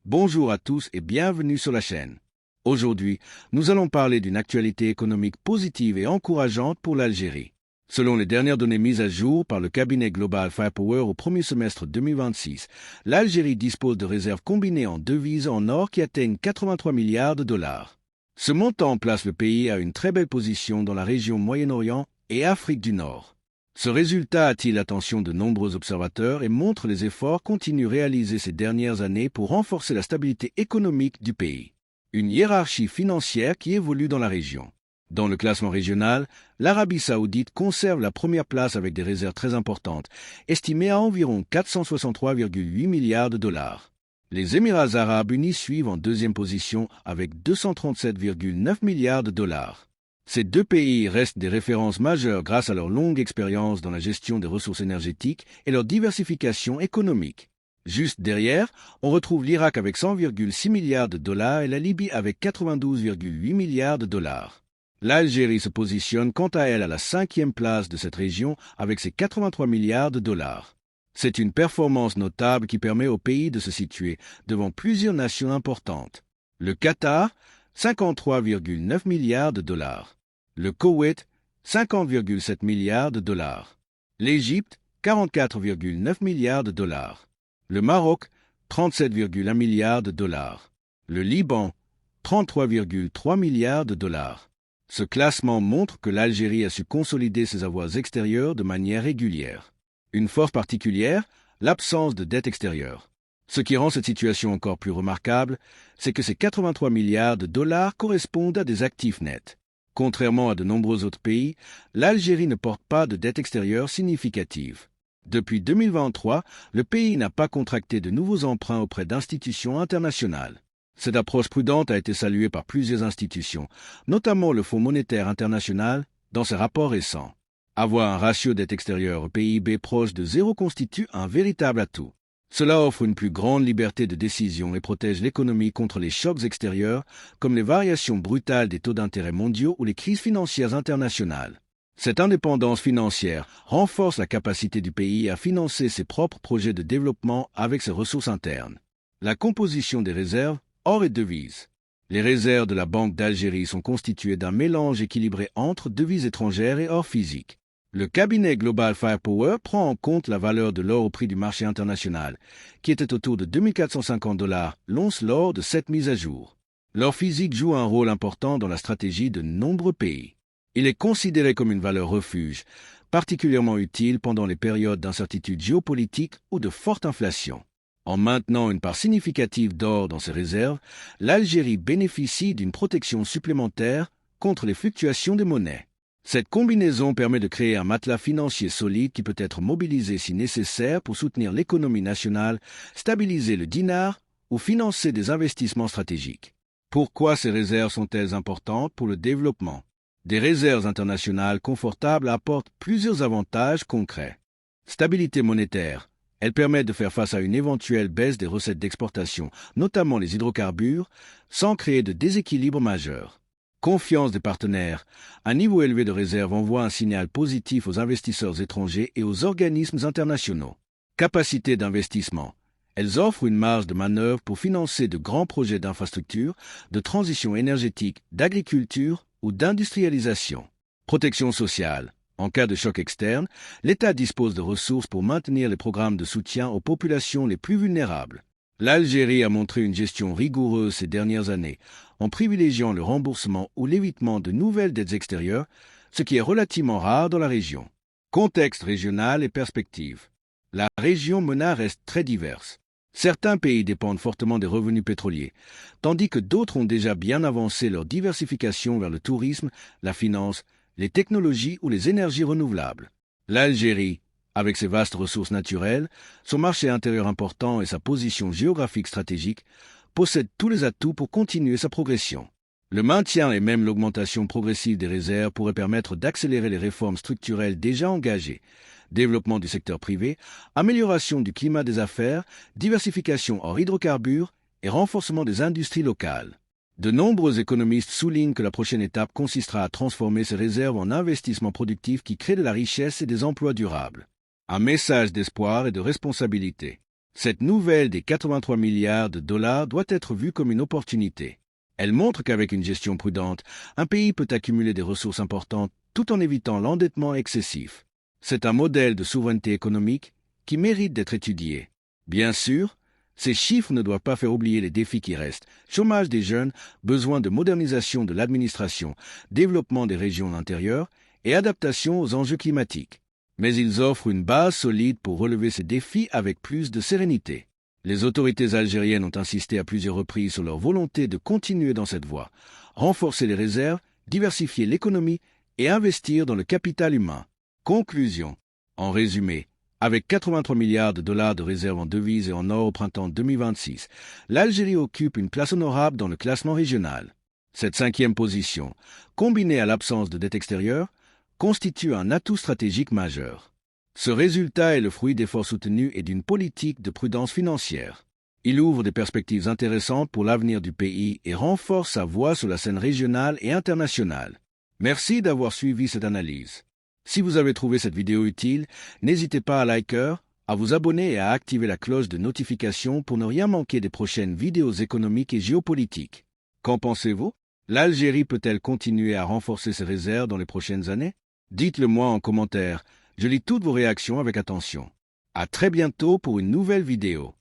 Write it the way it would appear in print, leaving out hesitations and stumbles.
Bonjour à tous et bienvenue sur la chaîne. Aujourd'hui, nous allons parler d'une actualité économique positive et encourageante pour l'Algérie. Selon les dernières données mises à jour par le cabinet Global Firepower au premier semestre 2026, l'Algérie dispose de réserves combinées en devises en or qui atteignent 83 milliards de dollars. Ce montant place le pays à une très belle position dans la région Moyen-Orient et Afrique du Nord. Ce résultat attire l'attention de nombreux observateurs et montre les efforts continus réalisés ces dernières années pour renforcer la stabilité économique du pays. Une hiérarchie financière qui évolue dans la région. Dans le classement régional, l'Arabie saoudite conserve la première place avec des réserves très importantes, estimées à environ 463,8 milliards de dollars. Les Émirats arabes unis suivent en deuxième position avec 237,9 milliards de dollars. Ces deux pays restent des références majeures grâce à leur longue expérience dans la gestion des ressources énergétiques et leur diversification économique. Juste derrière, on retrouve l'Irak avec 100,6 milliards de dollars et la Libye avec 92,8 milliards de dollars. L'Algérie se positionne quant à elle à la 5e place de cette région avec ses 83 milliards de dollars. C'est une performance notable qui permet au pays de se situer devant plusieurs nations importantes. Le Qatar, 53,9 milliards de dollars. Le Koweït, 50,7 milliards de dollars. L'Égypte, 44,9 milliards de dollars. Le Maroc, 37,1 milliards de dollars. Le Liban, 33,3 milliards de dollars. Ce classement montre que l'Algérie a su consolider ses avoirs extérieurs de manière régulière. Une force particulière, l'absence de dette extérieure. Ce qui rend cette situation encore plus remarquable, c'est que ces 83 milliards de dollars correspondent à des actifs nets. Contrairement à de nombreux autres pays, l'Algérie ne porte pas de dette extérieure significative. Depuis 2023, le pays n'a pas contracté de nouveaux emprunts auprès d'institutions internationales. Cette approche prudente a été saluée par plusieurs institutions, notamment le Fonds monétaire international, dans ses rapports récents. Avoir un ratio dette extérieure au PIB proche de 0 constitue un véritable atout. Cela offre une plus grande liberté de décision et protège l'économie contre les chocs extérieurs, comme les variations brutales des taux d'intérêt mondiaux ou les crises financières internationales. Cette indépendance financière renforce la capacité du pays à financer ses propres projets de développement avec ses ressources internes. La composition des réserves, or et devises. Les réserves de la Banque d'Algérie sont constituées d'un mélange équilibré entre devises étrangères et or physique. Le cabinet Global Firepower prend en compte la valeur de l'or au prix du marché international, qui était autour de 2450 $ l'once lors de cette mise à jour. L'or physique joue un rôle important dans la stratégie de nombreux pays. Il est considéré comme une valeur refuge, particulièrement utile pendant les périodes d'incertitude géopolitique ou de forte inflation. En maintenant une part significative d'or dans ses réserves, l'Algérie bénéficie d'une protection supplémentaire contre les fluctuations des monnaies. Cette combinaison permet de créer un matelas financier solide qui peut être mobilisé si nécessaire pour soutenir l'économie nationale, stabiliser le dinar ou financer des investissements stratégiques. Pourquoi ces réserves sont-elles importantes pour le développement? Des réserves internationales confortables apportent plusieurs avantages concrets. Stabilité monétaire. Elles permettent de faire face à une éventuelle baisse des recettes d'exportation, notamment les hydrocarbures, sans créer de déséquilibre majeur. Confiance des partenaires. Un niveau élevé de réserve envoie un signal positif aux investisseurs étrangers et aux organismes internationaux. Capacité d'investissement. Elles offrent une marge de manœuvre pour financer de grands projets d'infrastructure, de transition énergétique, d'agriculture ou d'industrialisation. Protection sociale. En cas de choc externe, l'État dispose de ressources pour maintenir les programmes de soutien aux populations les plus vulnérables. L'Algérie a montré une gestion rigoureuse ces dernières années, en privilégiant le remboursement ou l'évitement de nouvelles dettes extérieures, ce qui est relativement rare dans la région. Contexte régional et perspectives. La région MENA reste très diverse. Certains pays dépendent fortement des revenus pétroliers, tandis que d'autres ont déjà bien avancé leur diversification vers le tourisme, la finance, les technologies ou les énergies renouvelables. L'Algérie, avec ses vastes ressources naturelles, son marché intérieur important et sa position géographique stratégique, possède tous les atouts pour continuer sa progression. Le maintien et même l'augmentation progressive des réserves pourraient permettre d'accélérer les réformes structurelles déjà engagées. Développement du secteur privé, amélioration du climat des affaires, diversification hors hydrocarbures et renforcement des industries locales. De nombreux économistes soulignent que la prochaine étape consistera à transformer ces réserves en investissements productifs qui créent de la richesse et des emplois durables. Un message d'espoir et de responsabilité. Cette nouvelle des 83 milliards de dollars doit être vue comme une opportunité. Elle montre qu'avec une gestion prudente, un pays peut accumuler des ressources importantes tout en évitant l'endettement excessif. C'est un modèle de souveraineté économique qui mérite d'être étudié. Bien sûr, ces chiffres ne doivent pas faire oublier les défis qui restent. Chômage des jeunes, besoin de modernisation de l'administration, développement des régions intérieures et adaptation aux enjeux climatiques. Mais ils offrent une base solide pour relever ces défis avec plus de sérénité. Les autorités algériennes ont insisté à plusieurs reprises sur leur volonté de continuer dans cette voie, renforcer les réserves, diversifier l'économie et investir dans le capital humain. Conclusion. En résumé, avec 83 milliards de dollars de réserves en devises et en or au printemps 2026, l'Algérie occupe une place honorable dans le classement régional. Cette 5e position, combinée à l'absence de dette extérieure, constitue un atout stratégique majeur. Ce résultat est le fruit d'efforts soutenus et d'une politique de prudence financière. Il ouvre des perspectives intéressantes pour l'avenir du pays et renforce sa voix sur la scène régionale et internationale. Merci d'avoir suivi cette analyse. Si vous avez trouvé cette vidéo utile, n'hésitez pas à liker, à vous abonner et à activer la cloche de notification pour ne rien manquer des prochaines vidéos économiques et géopolitiques. Qu'en pensez-vous? L'Algérie peut-elle continuer à renforcer ses réserves dans les prochaines années? Dites-le moi en commentaire. Je lis toutes vos réactions avec attention. À très bientôt pour une nouvelle vidéo.